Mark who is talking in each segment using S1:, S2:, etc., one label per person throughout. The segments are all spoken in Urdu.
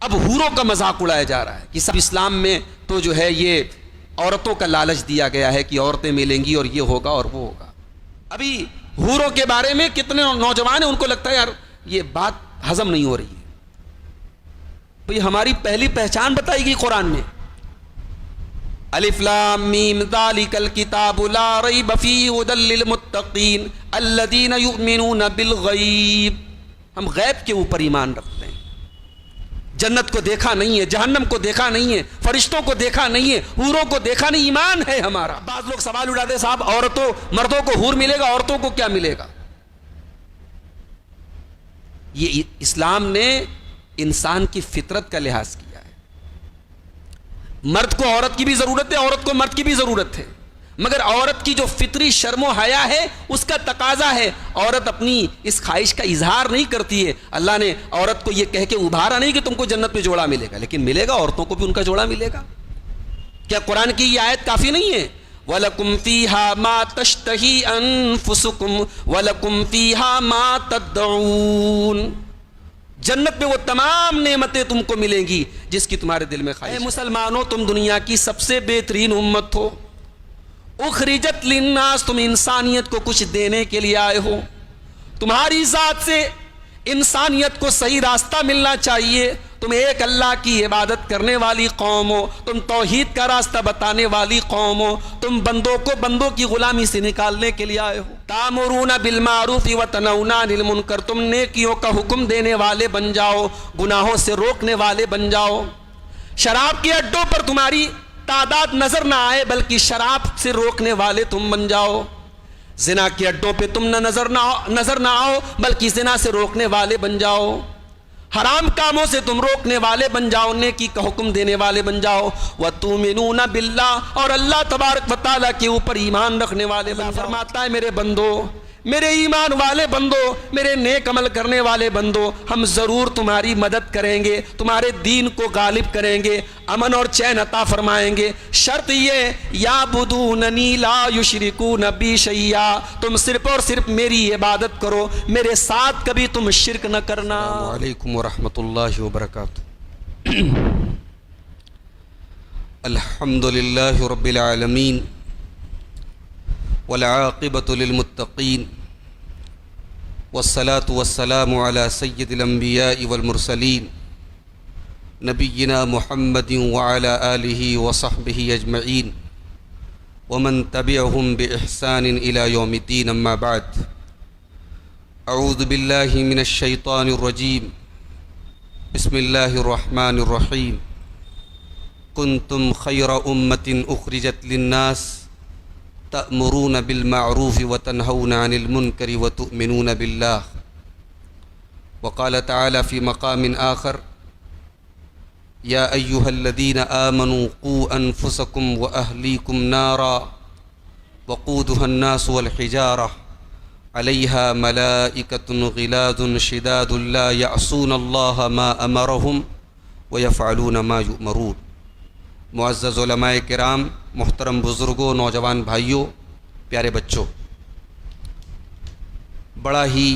S1: اب حوروں کا مذاق اڑایا جا رہا ہے کہ سب اسلام میں تو جو ہے یہ عورتوں کا لالچ دیا گیا ہے کہ عورتیں ملیں گی اور یہ ہوگا اور وہ ہوگا. ابھی حوروں کے بارے میں کتنے نوجوان ہیں ان کو لگتا ہے یار یہ بات ہضم نہیں ہو رہی ہے. بھئی ہماری پہلی پہچان بتائی گئی قرآن میں. الف لام میم ذالک الکتاب لا ریب فیہ ھدی للمتقین الذین یؤمنون بالغیب. ہم غیب کے اوپر ایمان رکھتے ہیں. جنت کو دیکھا نہیں ہے, جہنم کو دیکھا نہیں ہے, فرشتوں کو دیکھا نہیں ہے, حوروں کو دیکھا نہیں, ایمان ہے ہمارا. بعض لوگ سوال اٹھاتے ہیں صاحب عورتوں مردوں کو حور ملے گا, عورتوں کو کیا ملے گا؟ یہ اسلام نے انسان کی فطرت کا لحاظ کیا ہے. مرد کو عورت کی بھی ضرورت ہے, عورت کو مرد کی بھی ضرورت ہے, مگر عورت کی جو فطری شرم و حیا ہے اس کا تقاضا ہے. عورت اپنی اس خواہش کا اظہار نہیں کرتی ہے. اللہ نے عورت کو یہ کہہ کے ابھارا نہیں کہ تم کو جنت میں جوڑا ملے گا, لیکن ملے گا, عورتوں کو بھی ان کا جوڑا ملے گا. کیا قرآن کی یہ آیت کافی نہیں ہے؟ وَلَكُمْ فِيهَا مَا تَشْتَهِي أَنفُسُكُمْ وَلَكُمْ فِيهَا مَا تَدَّعُونَ. جنت میں وہ تمام نعمتیں تم کو ملیں گی جس کی تمہارے دل میں خواہش ہے. مسلمانوں تم دنیا کی سب سے بہترین امت ہو. اخرجت للناس, تم انسانیت کو کچھ دینے کے لیے آئے ہو. تمہاری ذات سے انسانیت کو صحیح راستہ ملنا چاہیے. تم ایک اللہ کی عبادت کرنے والی قوم ہو, تم توحید کا راستہ بتانے والی قوم ہو, تم بندوں کو بندوں کی غلامی سے نکالنے کے لیے آئے ہو. تامرون بالمعروف وتنہون عن المنکر, تم نیکیوں کا حکم دینے والے بن جاؤ, گناہوں سے روکنے والے بن جاؤ. شراب کے اڈوں پر تمہاری تعداد نظر نہ آئے بلکہ شراب سے روکنے والے تم بن جاؤ. زنا کے اڈوں پہ تم نظر نہ آؤ بلکہ زنا سے روکنے والے بن جاؤ. حرام کاموں سے تم روکنے والے بن جاؤ, نیکی کا حکم دینے والے بن جاؤ. وَتُؤْمِنُونَ بِاللَّهِ, اور اللہ تبارک و تعالیٰ کے اوپر ایمان رکھنے والے بن جاؤ. فرماتا ہے میرے بندو, میرے ایمان والے بندو, میرے نیک عمل کرنے والے بندو, ہم ضرور تمہاری مدد کریں گے, تمہارے دین کو غالب کریں گے, امن اور چین عطا فرمائیں گے. شرط یہ یعبدوننی لا یشرکون بی شیئا, تم صرف اور صرف میری عبادت کرو, میرے ساتھ کبھی تم شرک نہ کرنا. السلام علیکم ورحمۃ اللہ وبرکاتہ. الحمدللہ رب العالمین والعاقبۃ للمتقین والصلاة والسلام علی سید الانبیاء والمرسلین نبینا محمد وعلی آلہ وصحبہ اجمعین ومن تبعہم بإحسان الی یوم الدین. اما بعد, اعوذ باللہ من الشیطان الرجیم, بسم اللہ الرحمن الرحیم. کنتم خیر امۃ اخرجت للناس تأمرون بالمعروف وتنہون عن المنکر وتؤمنون باللہ. وقال تعالی فی مقام آخر, یا ایہا الذین آمنوا قوا انفسکم واہلیکم نارا وقودها الناس والحجارہ علیہا ملائکۃ غلاظ شداد لا یعصون اللہ ما امرہم ویفعلون ما یؤمرون. معزز علماء کرام, محترم بزرگوں, نوجوان بھائیوں, پیارے بچوں, بڑا ہی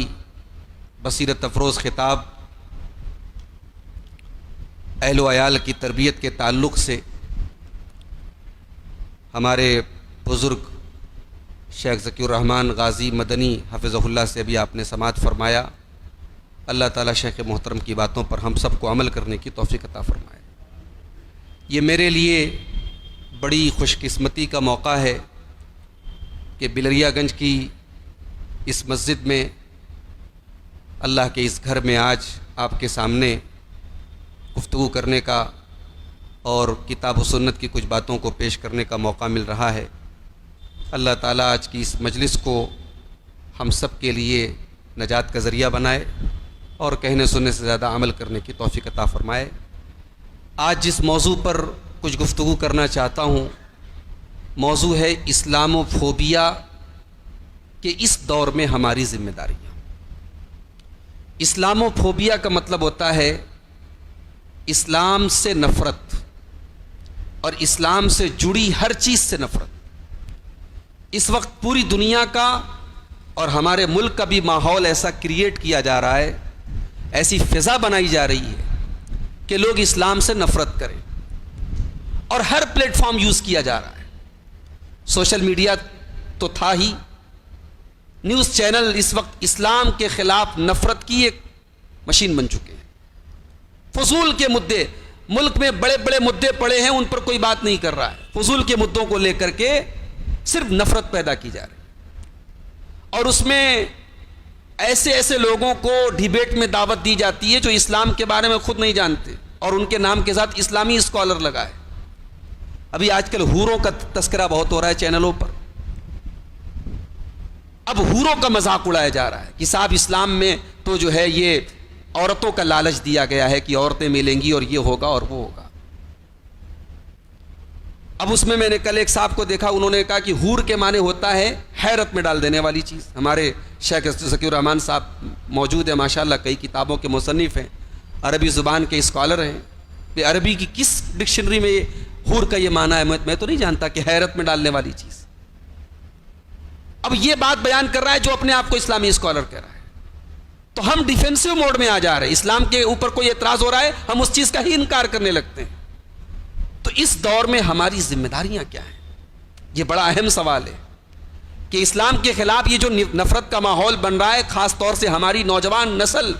S1: بصیرت افروز خطاب اہل و عیال کی تربیت کے تعلق سے ہمارے بزرگ شیخ ذکی الرحمن غازی مدنی حفظہ اللہ سے بھی آپ نے سماعت فرمایا. اللہ تعالیٰ شیخ محترم کی باتوں پر ہم سب کو عمل کرنے کی توفیق عطا فرمائے. یہ میرے لیے بڑی خوش قسمتی کا موقع ہے کہ بلریا گنج کی اس مسجد میں, اللہ کے اس گھر میں آج آپ کے سامنے گفتگو کرنے کا اور کتاب و سنت کی کچھ باتوں کو پیش کرنے کا موقع مل رہا ہے. اللہ تعالیٰ آج کی اس مجلس کو ہم سب کے لیے نجات کا ذریعہ بنائے اور کہنے سننے سے زیادہ عمل کرنے کی توفیق عطا فرمائے. آج جس موضوع پر کچھ گفتگو کرنا چاہتا ہوں, موضوع ہے اسلام و فوبیا کہ اس دور میں ہماری ذمہ داریاں. اسلام و فوبیا کا مطلب ہوتا ہے اسلام سے نفرت اور اسلام سے جڑی ہر چیز سے نفرت. اس وقت پوری دنیا کا اور ہمارے ملک کا بھی ماحول ایسا کریٹ کیا جا رہا ہے, ایسی فضا بنائی جا رہی ہے کہ لوگ اسلام سے نفرت کریں، اور ہر پلیٹ فارم یوز کیا جا رہا ہے. سوشل میڈیا تو تھا ہی، نیوز چینل اس وقت اسلام کے خلاف نفرت کی ایک مشین بن چکے ہیں. فضول کے مدعے، ملک میں بڑے بڑے مدعے پڑے ہیں، ان پر کوئی بات نہیں کر رہا ہے. فضول کے مدعوں کو لے کر کے صرف نفرت پیدا کی جا رہی ہے، اور اس میں ایسے ایسے لوگوں کو ڈیبیٹ میں دعوت دی جاتی ہے جو اسلام کے بارے میں خود نہیں جانتے، اور ان کے نام کے ساتھ اسلامی اسکالر لگائے. ابھی آج کل حوروں کا تذکرہ بہت ہو رہا ہے چینلوں پر. اب حوروں کا مذاق اڑایا جا رہا ہے کہ صاحب اسلام میں تو جو ہے یہ عورتوں کا لالچ دیا گیا ہے کہ عورتیں ملیں گی اور یہ ہوگا اور وہ ہوگا. اب اس میں نے کل ایک صاحب کو دیکھا، انہوں نے کہا کہ حور کے معنی ہوتا ہے حیرت میں ڈال دینے والی چیز. ہمارے شیخ ذکی الرحمان صاحب موجود ہیں، ماشاءاللہ کئی کتابوں کے مصنف ہیں، عربی زبان کے اسکالر ہیں. کہ عربی کی کس ڈکشنری میں یہ حور کا یہ معنی ہے میں تو نہیں جانتا کہ حیرت میں ڈالنے والی چیز. اب یہ بات بیان کر رہا ہے جو اپنے آپ کو اسلامی اسکالر کہہ رہا ہے. تو ہم ڈیفینسو موڈ میں آ جا رہے ہیں. اسلام کے اوپر کوئی اعتراض ہو رہا ہے ہم اس چیز کا ہی انکار کرنے لگتے ہیں. تو اس دور میں ہماری ذمہ داریاں کیا ہیں؟ یہ بڑا اہم سوال ہے کہ اسلام کے خلاف یہ جو نفرت کا ماحول بن رہا ہے، خاص طور سے ہماری نوجوان نسل،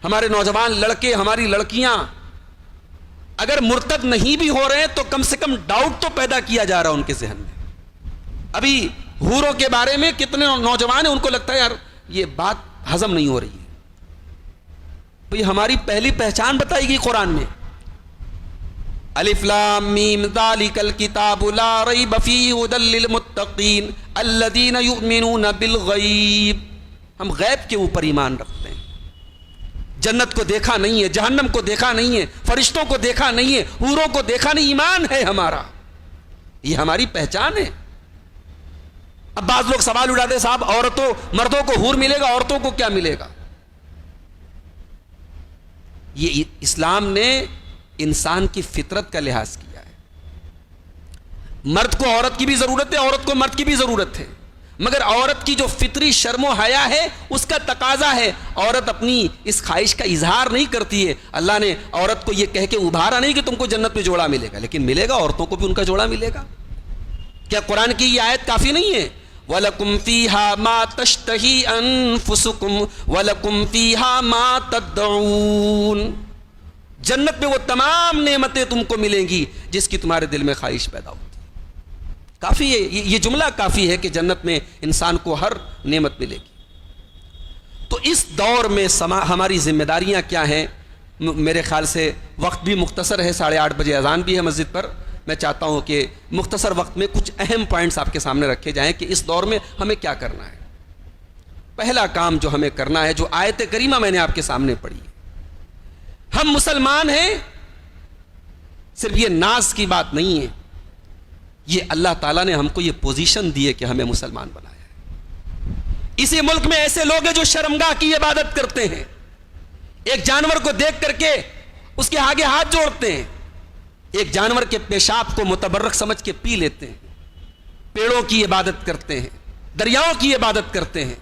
S1: ہمارے نوجوان لڑکے، ہماری لڑکیاں اگر مرتد نہیں بھی ہو رہے ہیں تو کم سے کم ڈاؤٹ تو پیدا کیا جا رہا ہے ان کے ذہن میں. ابھی حوروں کے بارے میں کتنے نوجوان ہیں ان کو لگتا ہے یار یہ بات ہضم نہیں ہو رہی ہے. بھئی ہماری پہلی پہچان بتائی گئی قرآن میں، الف لام میم ذالک الکتاب لا ریب فیہ ھدی للمتقین الذین یؤمنون بالغیب. ہم غیب کے اوپر ایمان رکھتے ہیں. جنت کو دیکھا نہیں ہے، جہنم کو دیکھا نہیں ہے، فرشتوں کو دیکھا نہیں ہے، حوروں کو دیکھا نہیں، ایمان ہے ہمارا. یہ ہماری پہچان ہے. اب بعض لوگ سوال اٹھاتے صاحب عورتوں مردوں کو حور ملے گا، عورتوں کو کیا ملے گا؟ یہ اسلام نے انسان کی فطرت کا لحاظ کیا ہے. مرد کو عورت کی بھی ضرورت ہے، عورت کو مرد کی بھی ضرورت ہے، مگر عورت کی جو فطری شرم و حیا ہے اس کا تقاضا ہے. عورت اپنی اس خواہش کا اظہار نہیں کرتی ہے. اللہ نے عورت کو یہ کہہ کے ابھارا نہیں کہ تم کو جنت میں جوڑا ملے گا، لیکن ملے گا، عورتوں کو بھی ان کا جوڑا ملے گا. کیا قرآن کی یہ آیت کافی نہیں ہے؟ وَلَكُمْ فِيهَا مَا تَشْتَهِي أَنفُسُكُمْ وَلَكُمْ فِيهَا مَا تَدَّعُونَ. جنت میں وہ تمام نعمتیں تم کو ملیں گی جس کی تمہارے دل میں خواہش پیدا ہوتی ہے. کافی ہے یہ جملہ، کافی ہے کہ جنت میں انسان کو ہر نعمت ملے گی. تو اس دور میں ہماری ذمہ داریاں کیا ہیں؟ میرے خیال سے وقت بھی مختصر ہے، 8:30 بجے اذان بھی ہے مسجد پر. میں چاہتا ہوں کہ مختصر وقت میں کچھ اہم پوائنٹس آپ کے سامنے رکھے جائیں کہ اس دور میں ہمیں کیا کرنا ہے. پہلا کام جو ہمیں کرنا ہے، جو آیت کریمہ میں نے آپ کے سامنے پڑھی ہے، ہم مسلمان ہیں، صرف یہ ناز کی بات نہیں ہے، یہ اللہ تعالیٰ نے ہم کو یہ پوزیشن دی ہے کہ ہمیں مسلمان بنایا ہے. اسی ملک میں ایسے لوگ ہیں جو شرمگاہ کی عبادت کرتے ہیں، ایک جانور کو دیکھ کر کے اس کے آگے ہاتھ جوڑتے ہیں، ایک جانور کے پیشاب کو متبرک سمجھ کے پی لیتے ہیں، پیڑوں کی عبادت کرتے ہیں، دریاؤں کی عبادت کرتے ہیں.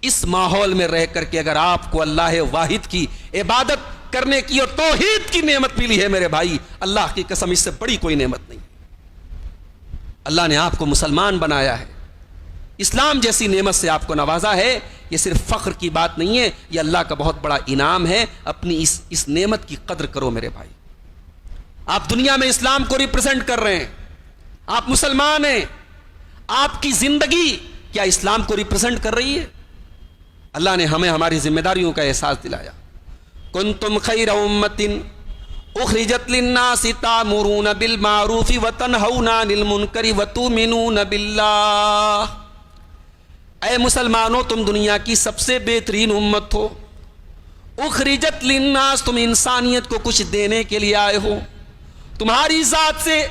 S1: اس ماحول میں رہ کر کے اگر آپ کو اللہ واحد کی عبادت کرنے کی اور توحید کی نعمت ملی ہے میرے بھائی، اللہ کی قسم اس سے بڑی کوئی نعمت نہیں. اللہ نے آپ کو مسلمان بنایا ہے، اسلام جیسی نعمت سے آپ کو نوازا ہے. یہ صرف فخر کی بات نہیں ہے، یہ اللہ کا بہت بڑا انعام ہے. اپنی اس نعمت کی قدر کرو میرے بھائی. آپ دنیا میں اسلام کو ریپرزینٹ کر رہے ہیں، آپ مسلمان ہیں، آپ کی زندگی کیا اسلام کو ریپرزینٹ کر رہی ہے؟ اللہ نے ہمیں ہماری ذمہ داریوں کا احساس دلایا. کنتم خیر امۃ اخرجت للناس تأمرون بالمعروف وتنہون عن المنکر وتؤمنون باللہ. اے مسلمانوں، تم دنیا کی سب سے بہترین امت ہو. اخرجت للناس، تم انسانیت کو کچھ دینے کے لیے آئے ہو. تمہاری ذات سے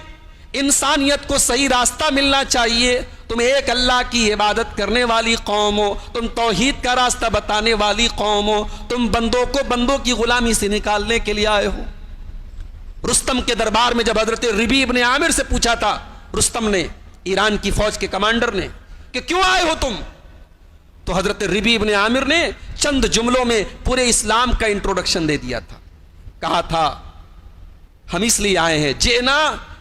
S1: انسانیت کو صحیح راستہ ملنا چاہیے. تم ایک اللہ کی عبادت کرنے والی قوم ہو، تم توحید کا راستہ بتانے والی قوم ہو، تم بندوں کو بندوں کی غلامی سے نکالنے کے لیے آئے ہو. رستم کے دربار میں جب حضرت ربیع ابن عامر سے پوچھا تھا رستم نے، ایران کی فوج کے کمانڈر نے، کہ کیوں آئے ہو تم، تو حضرت ربیع ابن عامر نے چند جملوں میں پورے اسلام کا انٹروڈکشن دے دیا تھا. کہا تھا ہم اس لیے آئے ہیں جئنا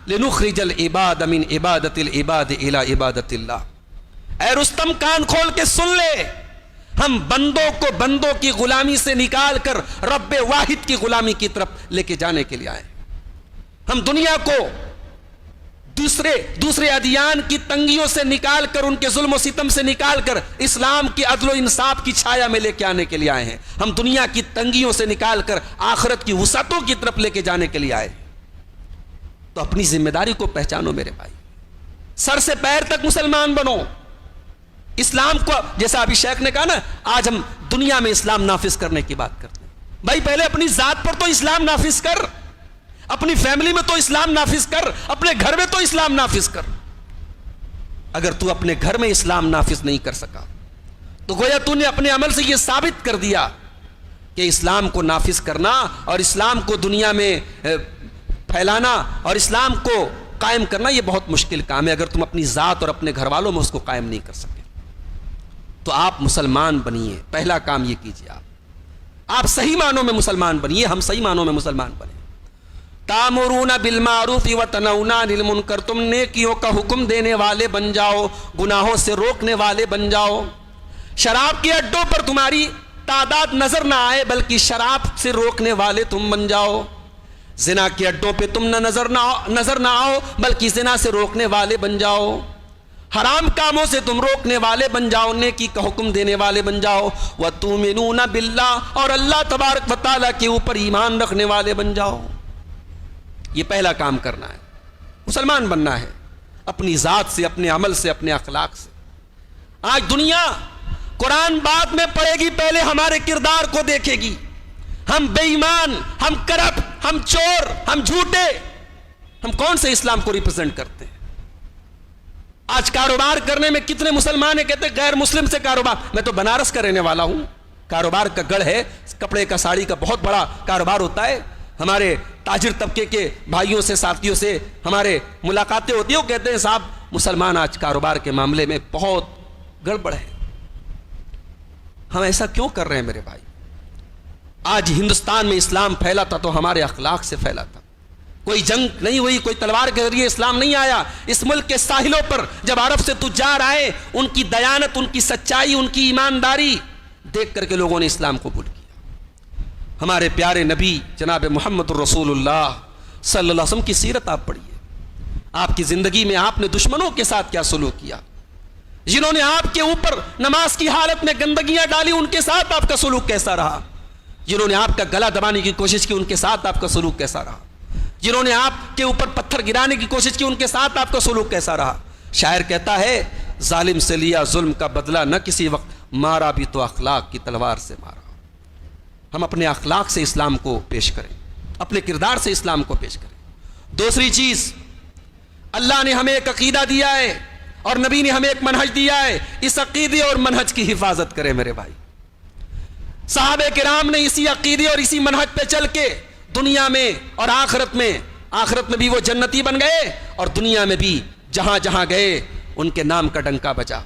S1: لنخرج العباد من عبادت العباد الى عبادت اللہ. اے رستم کان کھول کے سن لے, ہم بندوں کو بندوں کی غلامی سے نکال کر رب واحد کی غلامی کی طرف لے کے جانے کے لیے آئے. ہم دنیا کو دوسرے ادیان کی تنگیوں سے نکال کر, ان کے ظلم و ستم سے نکال کر اسلام کی عدل و انصاف کی چھایا میں لے کے آنے کے لیے آئے ہیں. ہم دنیا کی تنگیوں سے نکال کر آخرت کی وسعتوں کی طرف لے کے جانے کے لیے آئے. تو اپنی ذمہ داری کو پہچانو میرے بھائی, سر سے پیر تک مسلمان بنو. اسلام کو, جیسا ابھی شیخ نے کہا نا, آج ہم دنیا میں اسلام نافذ کرنے کی بات کرتے ہیں. بھائی پہلے اپنی ذات پر تو اسلام نافذ کر, اپنی فیملی میں تو اسلام نافذ کر, اپنے گھر میں تو اسلام نافذ کر. اگر تو اپنے گھر میں اسلام نافذ نہیں کر سکا تو گویا تو نے اپنے عمل سے یہ ثابت کر دیا کہ اسلام کو نافذ کرنا اور اسلام کو دنیا میں پھیلانا اور اسلام کو قائم کرنا یہ بہت مشکل کام ہے. اگر تم اپنی ذات اور اپنے گھر والوں میں اس کو قائم نہیں کر سکے تو آپ مسلمان بنیے. پہلا کام یہ کیجیے, آپ صحیح معنوں میں مسلمان بنیے, ہم صحیح معنوں میں مسلمان بنیں. تامرون بالمعروف وتنہون عن المنکر, تم نیکیوں کا حکم دینے والے بن جاؤ, گناہوں سے روکنے والے بن جاؤ. شراب کے اڈوں پر تمہاری تعداد نظر نہ آئے بلکہ شراب سے روکنے والے تم بن جاؤ. زنا کے اڈوں پہ تم نظر نہ آؤ بلکہ زنا سے روکنے والے بن جاؤ. حرام کاموں سے تم روکنے والے بن جاؤ, نیکی کا حکم دینے والے بن جاؤ. وَتُؤْمِنُونَ بِاللَّهِ, اور اللہ تبارک و تعالیٰ کے اوپر ایمان رکھنے والے بن جاؤ. یہ پہلا کام کرنا ہے, مسلمان بننا ہے اپنی ذات سے, اپنے عمل سے, اپنے اخلاق سے. آج دنیا قرآن بعد میں پڑھے گی, پہلے ہمارے کردار کو دیکھے گی. ہم بے ایمان, ہم کرپٹ, ہم چور, ہم جھوٹے, ہم کون سے اسلام کو ریپرزینٹ کرتے ہیں؟ آج کاروبار کرنے میں کتنے مسلمان ہیں کہتے ہیں غیر مسلم سے کاروبار. میں تو بنارس کا رہنے والا ہوں, کاروبار کا گڑھ ہے, کپڑے کا ساڑی کا بہت بڑا کاروبار ہوتا ہے. ہمارے تاجر طبقے کے بھائیوں سے, ساتھیوں سے ہمارے ملاقاتیں ہوتی ہیں, وہ کہتے ہیں صاحب مسلمان آج کاروبار کے معاملے میں بہت گڑبڑ ہے. ہم ایسا کیوں کر رہے ہیں میرے بھائی؟ آج ہندوستان میں اسلام پھیلا تھا تو ہمارے اخلاق سے پھیلا تھا. کوئی جنگ نہیں ہوئی, کوئی تلوار کے ذریعے اسلام نہیں آیا. اس ملک کے ساحلوں پر جب عرب سے تجار آئے, ان کی دیانت, ان کی سچائی, ان کی ایمانداری دیکھ کر کے لوگوں نے اسلام قبول کیا. ہمارے پیارے نبی جناب محمد رسول اللہ صلی اللہ علیہ وسلم کی سیرت آپ پڑھیے. آپ کی زندگی میں آپ نے دشمنوں کے ساتھ کیا سلوک کیا, جنہوں نے آپ کے اوپر نماز کی حالت میں گندگیاں ڈالی ان کے ساتھ آپ کا سلوک کیسا رہا, جنہوں نے آپ کا گلا دبانے کی کوشش کی ان کے ساتھ آپ کا سلوک کیسا رہا, جنہوں نے آپ کے اوپر پتھر گرانے کی کوشش کی ان کے ساتھ آپ کا سلوک کیسا رہا. شاعر کہتا ہے ظالم سے لیا ظلم کا بدلہ نہ کسی وقت, مارا بھی تو اخلاق کی تلوار سے مارا. ہم اپنے اخلاق سے اسلام کو پیش کریں, اپنے کردار سے اسلام کو پیش کریں. دوسری چیز, اللہ نے ہمیں ایک عقیدہ دیا ہے اور نبی نے ہمیں ایک منہج دیا ہے, اس عقیدے اور منہج کی حفاظت کریں میرے بھائی. صحابہ کرام نے اسی عقیدے اور اسی منہج پہ چل کے دنیا میں اور آخرت میں بھی وہ جنتی بن گئے, اور دنیا میں بھی جہاں جہاں گئے ان کے نام کا ڈنکا بجا.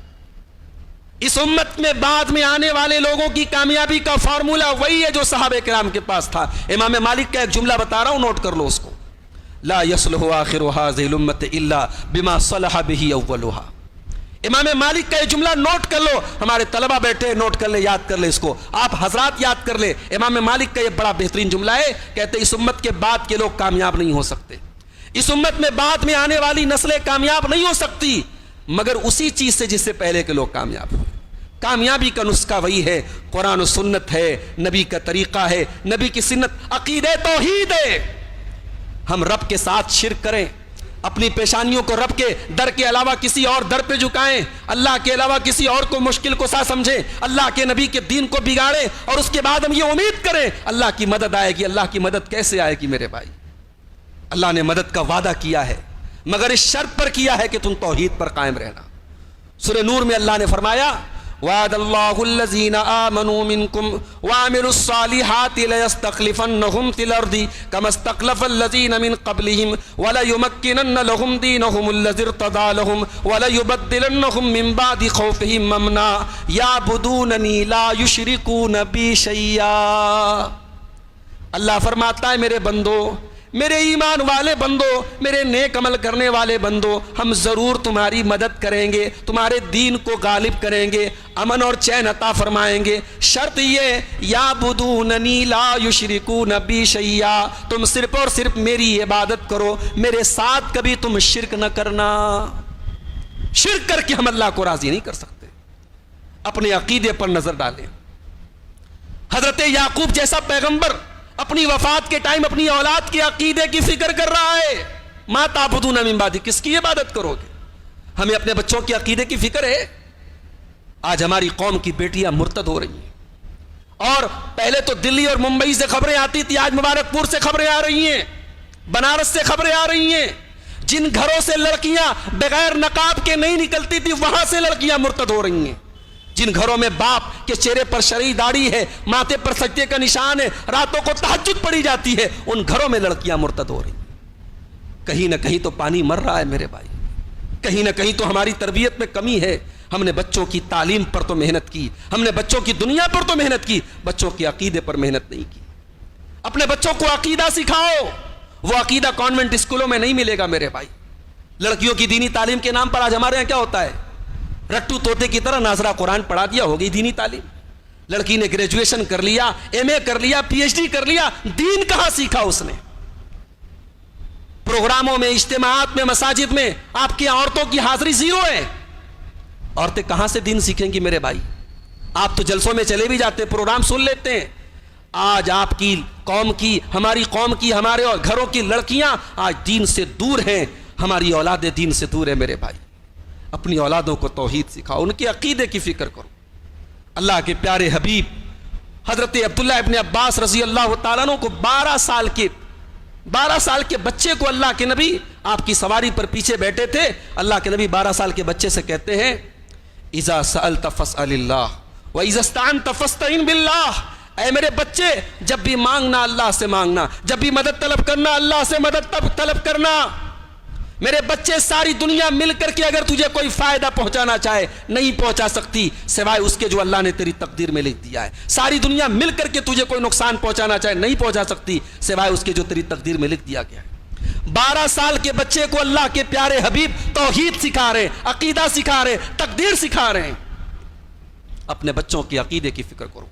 S1: اس امت میں بعد میں آنے والے لوگوں کی کامیابی کا فارمولہ وہی ہے جو صحابہ کرام کے پاس تھا. امام مالک کا ایک جملہ بتا رہا ہوں, نوٹ کر لو اس کو. لا يصلح آخر هذه الامة الا بما صلح به اولها. امام مالک کا یہ جملہ نوٹ کر لو, ہمارے طلبہ بیٹھے نوٹ کر لے, یاد کر لے اس کو, آپ حضرات یاد کر لے. امام مالک کا یہ بڑا بہترین جملہ ہے, کہتے اس امت کے بعد کے لوگ کامیاب نہیں ہو سکتے, اس امت میں بعد میں آنے والی نسلیں کامیاب نہیں ہو سکتی مگر اسی چیز سے جس سے پہلے کے لوگ کامیاب ہوئے. کامیابی کا نسخہ وہی ہے, قرآن و سنت ہے, نبی کا طریقہ ہے, نبی کی سنت, عقیدہ توحید ہے. ہم رب کے ساتھ شرک کریں, اپنی پیشانیوں کو رب کے در کے علاوہ کسی اور در پہ جھکائیں, اللہ کے علاوہ کسی اور کو مشکل کو سا سمجھیں, اللہ کے نبی کے دین کو بگاڑیں, اور اس کے بعد ہم یہ امید کریں اللہ کی مدد آئے گی. اللہ کی مدد کیسے آئے گی میرے بھائی؟ اللہ نے مدد کا وعدہ کیا ہے مگر اس شرط پر کیا ہے کہ تم توحید پر قائم رہنا. سورہ نور میں اللہ نے فرمایا وعد اللہ الذین آمنوا منکم وعملوا الصالحات لیستخلفنہم فی الارض کما استخلف الذین من قبلہم وليمکنن لہم دینہم الذی ارتضی لہم وليبدلنہم من بعد خوفہم امنا یعبدوننی لا یشرکون بی شیئا. اللہ فرماتا ہے میرے بندو، میرے ایمان والے بندو، میرے نیک عمل کرنے والے بندو، ہم ضرور تمہاری مدد کریں گے، تمہارے دین کو غالب کریں گے، امن اور چین عطا فرمائیں گے۔ شرط یہ یعبدوننی لا یشرکون بی شیئا، تم صرف اور صرف میری عبادت کرو، میرے ساتھ کبھی تم شرک نہ کرنا۔ شرک کر کے ہم اللہ کو راضی نہیں کر سکتے۔ اپنے عقیدے پر نظر ڈالیں۔ حضرت یعقوب جیسا پیغمبر اپنی وفات کے ٹائم اپنی اولاد کے عقیدے کی فکر کر رہا ہے۔ ما تعبدون من بعدی، کس کی عبادت کرو گے؟ ہمیں اپنے بچوں کے عقیدے کی فکر ہے۔ آج ہماری قوم کی بیٹیاں مرتد ہو رہی ہیں، اور پہلے تو دلی اور ممبئی سے خبریں آتی تھی، آج مبارک پور سے خبریں آ رہی ہیں، بنارس سے خبریں آ رہی ہیں۔ جن گھروں سے لڑکیاں بغیر نقاب کے نہیں نکلتی تھی، وہاں سے لڑکیاں مرتد ہو رہی ہیں۔ جن گھروں میں باپ کے چہرے پر شرعی داڑھی ہے، ماتھے پر سجدے کا نشان ہے، راتوں کو تہجد پڑھی جاتی ہے، ان گھروں میں لڑکیاں مرتد ہو رہی ہیں۔ کہیں نہ کہیں تو پانی مر رہا ہے میرے بھائی، کہیں نہ کہیں تو ہماری تربیت میں کمی ہے۔ ہم نے بچوں کی تعلیم پر تو محنت کی، ہم نے بچوں کی دنیا پر تو محنت کی، بچوں کے عقیدے پر محنت نہیں کی۔ اپنے بچوں کو عقیدہ سکھاؤ، وہ عقیدہ کانوینٹ اسکولوں میں نہیں ملے گا میرے بھائی۔ لڑکیوں کی دینی تعلیم کے نام پر آج ہمارے یہاں کیا ہوتا ہے؟ رٹو طوطے کی طرح ناظرہ قرآن پڑھا دیا، ہو گئی دینی تعلیم۔ لڑکی نے گریجویشن کر لیا، ایم اے کر لیا، پی ایچ ڈی کر لیا، دین کہاں سیکھا اس نے؟ پروگراموں میں، اجتماعات میں، مساجد میں آپ کی عورتوں کی حاضری زیرو ہے۔ عورتیں کہاں سے دین سیکھیں گی میرے بھائی؟ آپ تو جلسوں میں چلے بھی جاتے، پروگرام سن لیتے ہیں۔ آج آپ کی قوم کی، ہماری قوم کی، ہمارے اور گھروں کی لڑکیاں آج دین سے دور ہیں، ہماری اولادیں دین سے دور ہیں میرے بھائی۔ اپنی اولادوں کو توحید سکھاؤ، ان کے عقیدے کی فکر کرو۔ اللہ کے پیارے حبیب حضرت عبداللہ ابن عباس رضی اللہ تعالیٰ عنہ کو 12 سال کے بچے کو اللہ کے نبی آپ کی سواری پر پیچھے بیٹھے تھے، اللہ کے نبی 12 سال کے بچے سے کہتے ہیں اذا سألت فاسأل اللہ واذا استعنت فاستعن باللہ، اے میرے بچے جب بھی مانگنا اللہ سے مانگنا، جب بھی مدد طلب کرنا اللہ سے مدد طلب کرنا۔ میرے بچے ساری دنیا مل کر کے اگر تجھے کوئی فائدہ پہنچانا چاہے نہیں پہنچا سکتی سوائے اس کے جو اللہ نے تیری تقدیر میں لکھ دیا ہے۔ ساری دنیا مل کر کے تجھے کوئی نقصان پہنچانا چاہے نہیں پہنچا سکتی سوائے اس کے جو تیری تقدیر میں لکھ دیا گیا ہے۔ 12 سال کے بچے کو اللہ کے پیارے حبیب توحید سکھا رہے ہیں، عقیدہ سکھا رہے ہیں، تقدیر سکھا رہے ہیں۔ اپنے بچوں کی عقیدے کی فکر کرو۔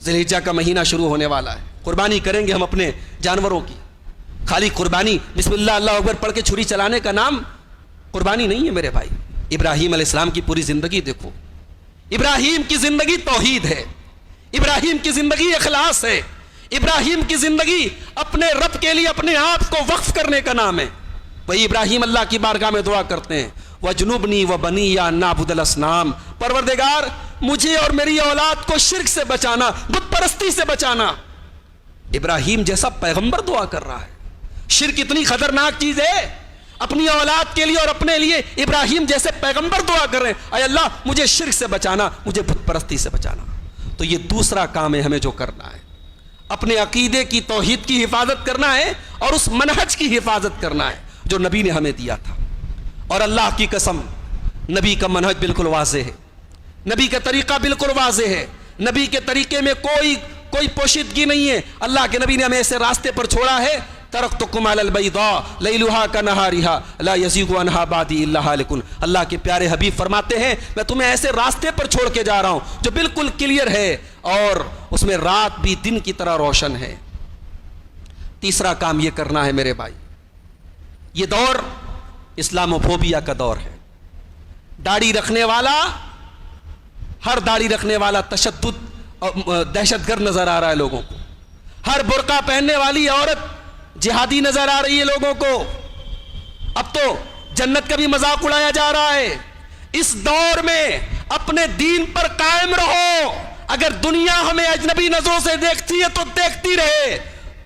S1: ذی الحجہ کا مہینہ شروع ہونے والا ہے، قربانی کریں گے ہم اپنے جانوروں کی۔ خالی قربانی بسم اللہ اللہ اکبر پڑھ کے چھری چلانے کا نام قربانی نہیں ہے میرے بھائی۔ ابراہیم علیہ السلام کی پوری زندگی دیکھو، ابراہیم کی زندگی توحید ہے، ابراہیم کی زندگی اخلاص ہے، ابراہیم کی زندگی اپنے رب کے لیے اپنے آپ کو وقف کرنے کا نام ہے۔ وہی ابراہیم اللہ کی بارگاہ میں دعا کرتے ہیں وَجْنُبْنِي وَبَنِيَّ أَن نَّعْبُدَ الْأَصْنَامَ، پروردگار مجھے اور میری اولاد کو شرک سے بچانا، بت پرستی سے بچانا۔ ابراہیم جیسا پیغمبر دعا کر رہا ہے۔ شرک اتنی خطرناک چیز ہے، اپنی اولاد کے لیے اور اپنے لیے ابراہیم جیسے پیغمبر دعا کر رہے ہیں اے اللہ مجھے شرک سے بچانا، مجھے بت پرستی سے بچانا۔ تو یہ دوسرا کام ہے ہمیں جو کرنا ہے، اپنے عقیدے کی توحید کی حفاظت کرنا ہے اور اس منہج کی حفاظت کرنا ہے جو نبی نے ہمیں دیا تھا۔ اور اللہ کی قسم نبی کا منہج بالکل واضح ہے، نبی کا طریقہ بالکل واضح ہے، نبی کے طریقے میں کوئی پوشیدگی نہیں ہے۔ اللہ کے نبی نے ہمیں ایسے راستے پر چھوڑا ہے ترکتکم علی البیضاء لیلھا کنہارھا لا یزیغ عنھا بعدی الا ھالک۔ اللہ کے پیارے حبیب فرماتے ہیں میں تمہیں ایسے راستے پر چھوڑ کے جا رہا ہوں جو بالکل کلیئر ہے اور اس میں رات بھی دن کی طرح روشن ہے۔ تیسرا کام یہ کرنا ہے میرے بھائی، یہ دور اسلاموفوبیا کا دور ہے۔ داڑھی رکھنے والا، ہر داڑھی رکھنے والا تشدد دہشت گرد نظر آ رہا ہے لوگوں کو، ہر برقع پہننے والی عورت جہادی نظر آ رہی ہے لوگوں کو۔ اب تو جنت کا بھی مذاق اڑایا جا رہا ہے۔ اس دور میں اپنے دین پر قائم رہو۔ اگر دنیا ہمیں اجنبی نظروں سے دیکھتی ہے تو دیکھتی رہے،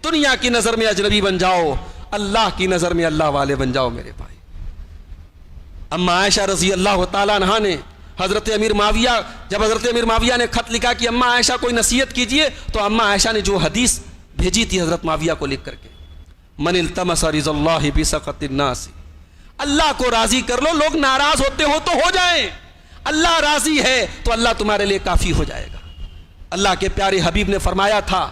S1: دنیا کی نظر میں اجنبی بن جاؤ، اللہ کی نظر میں اللہ والے بن جاؤ میرے بھائی۔ اما عائشہ رضی اللہ تعالیٰ عنہا نے حضرت امیر معاویہ، جب حضرت امیر معاویہ نے خط لکھا کہ اما عائشہ کوئی نصیحت کیجئے، تو اما عائشہ نے جو حدیث بھیجی تھی حضرت معاویہ کو لکھ کر کے، من التمس رضا اللہ بسخط الناس، اللہ کو راضی کر لو، لوگ ناراض ہوتے ہو تو ہو جائیں، اللہ راضی ہے تو اللہ تمہارے لیے کافی ہو جائے گا۔ اللہ کے پیارے حبیب نے فرمایا تھا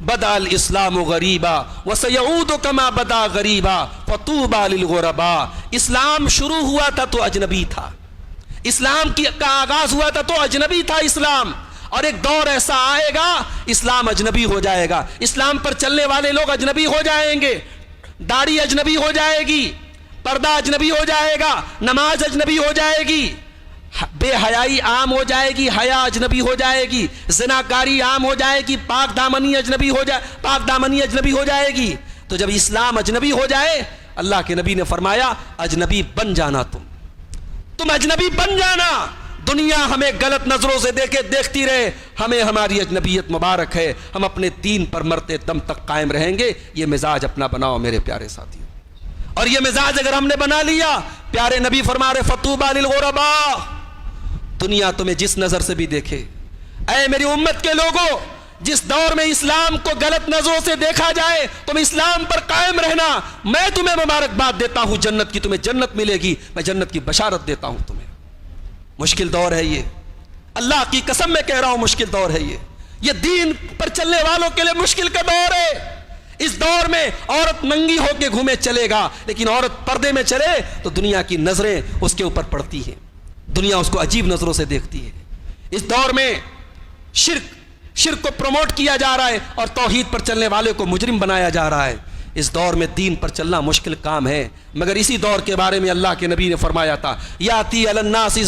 S1: بدا الاسلام غریبا وسیعود کما بدا غریبا فطوبى للغرباء. اسلام شروع ہوا تھا تو اجنبی تھا، اسلام کا آغاز ہوا تھا تو اجنبی تھا اسلام، اور ایک دور ایسا آئے گا اسلام اجنبی ہو جائے گا، اسلام پر چلنے والے لوگ اجنبی ہو جائیں گے، داڑھی اجنبی ہو جائے گی، پردہ اجنبی ہو جائے گا، نماز اجنبی ہو جائے گی، بے حیائی عام ہو جائے گی، حیا اجنبی ہو جائے گی، زناکاری عام ہو جائے گی، پاک دامنی اجنبی ہو جائے گی. تو جب اسلام اجنبی ہو جائے، اللہ کے نبی نے فرمایا اجنبی بن جانا، تم اجنبی بن جانا. دنیا ہمیں غلط نظروں سے دیکھتی رہے، ہمیں ہماری اجنبیت مبارک ہے، ہم اپنے دین پر مرتے دم تک قائم رہیں گے. یہ مزاج اپنا بناؤ میرے پیارے ساتھیوں، اور یہ مزاج اگر ہم نے بنا لیا، پیارے نبی فرما رہے فطوبى للغرباء، دنیا تمہیں جس نظر سے بھی دیکھے، اے میری امت کے لوگوں، جس دور میں اسلام کو غلط نظروں سے دیکھا جائے، تم اسلام پر قائم رہنا. میں تمہیں مبارکباد دیتا ہوں جنت کی، تمہیں جنت ملے گی، میں جنت کی بشارت دیتا ہوں تمہیں. مشکل دور ہے یہ، اللہ کی قسم میں کہہ رہا ہوں مشکل دور ہے یہ دین پر چلنے والوں کے لیے مشکل کا دور ہے. اس دور میں عورت ننگی ہو کے گھومے چلے گا، لیکن عورت پردے میں چلے تو دنیا کی نظریں اس کے اوپر پڑتی ہیں، دنیا اس کو عجیب نظروں سے دیکھتی ہے. اس دور میں شرک کو پروموٹ کیا جا رہا ہے اور توحید پر چلنے والے کو مجرم بنایا جا رہا ہے. اس دور میں دین پر چلنا مشکل کام ہے، مگر اسی دور کے بارے میں اللہ کے نبی نے فرمایا تھا یاتی علی الناس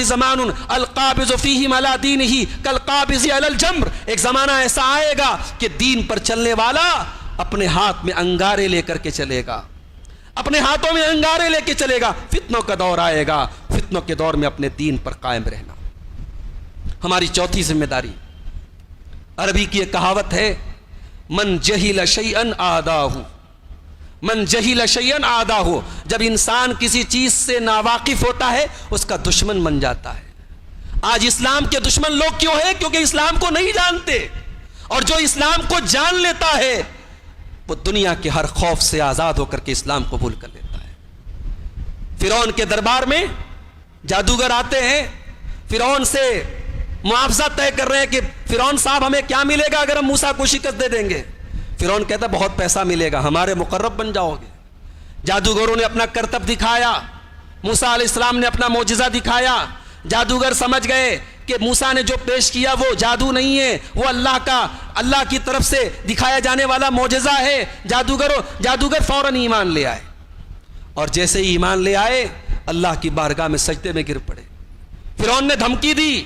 S1: زمان القابض فیہم علی دینہ کالقابض علی الجمر. ایک زمانہ ایسا آئے گا کہ دین پر چلنے والا اپنے ہاتھ میں انگارے لے کر کے چلے گا، اپنے ہاتھوں میں انگارے لے کے چلے گا. فتنوں کا دور آئے گا، فتنوں کے دور میں اپنے دین پر قائم رہنا. ہماری چوتھی ذمہ داری، عربی کی ایک کہاوت ہے من جہل شیئا آداہ، من جہل شیئا آداہ. جب انسان کسی چیز سے ناواقف ہوتا ہے اس کا دشمن بن جاتا ہے. آج اسلام کے دشمن لوگ کیوں ہیں؟ کیونکہ اسلام کو نہیں جانتے، اور جو اسلام کو جان لیتا ہے وہ دنیا کے ہر خوف سے آزاد ہو کر کے اسلام قبول کر لیتا ہے. فرعون کے دربار میں جادوگر آتے ہیں، فرعون سے معاوضہ طے کر رہے ہیں کہ فرعون صاحب ہمیں کیا ملے گا اگر ہم موسیٰ کو شکست دے دیں گے. فرعون کہتا ہے بہت پیسہ ملے گا، ہمارے مقرب بن جاؤ گے. جادوگروں نے اپنا کرتب دکھایا، موسیٰ علیہ السلام نے اپنا معجزہ دکھایا. جادوگر سمجھ گئے کہ موسیٰ نے جو پیش کیا وہ جادو نہیں ہے، وہ اللہ کی طرف سے دکھایا جانے والا معجزہ ہے. جادوگر فوراً ایمان لے آئے، اور جیسے ہی ایمان لے آئے اللہ کی بارگاہ میں سجدے میں گر پڑے. فرعون نے دھمکی دی،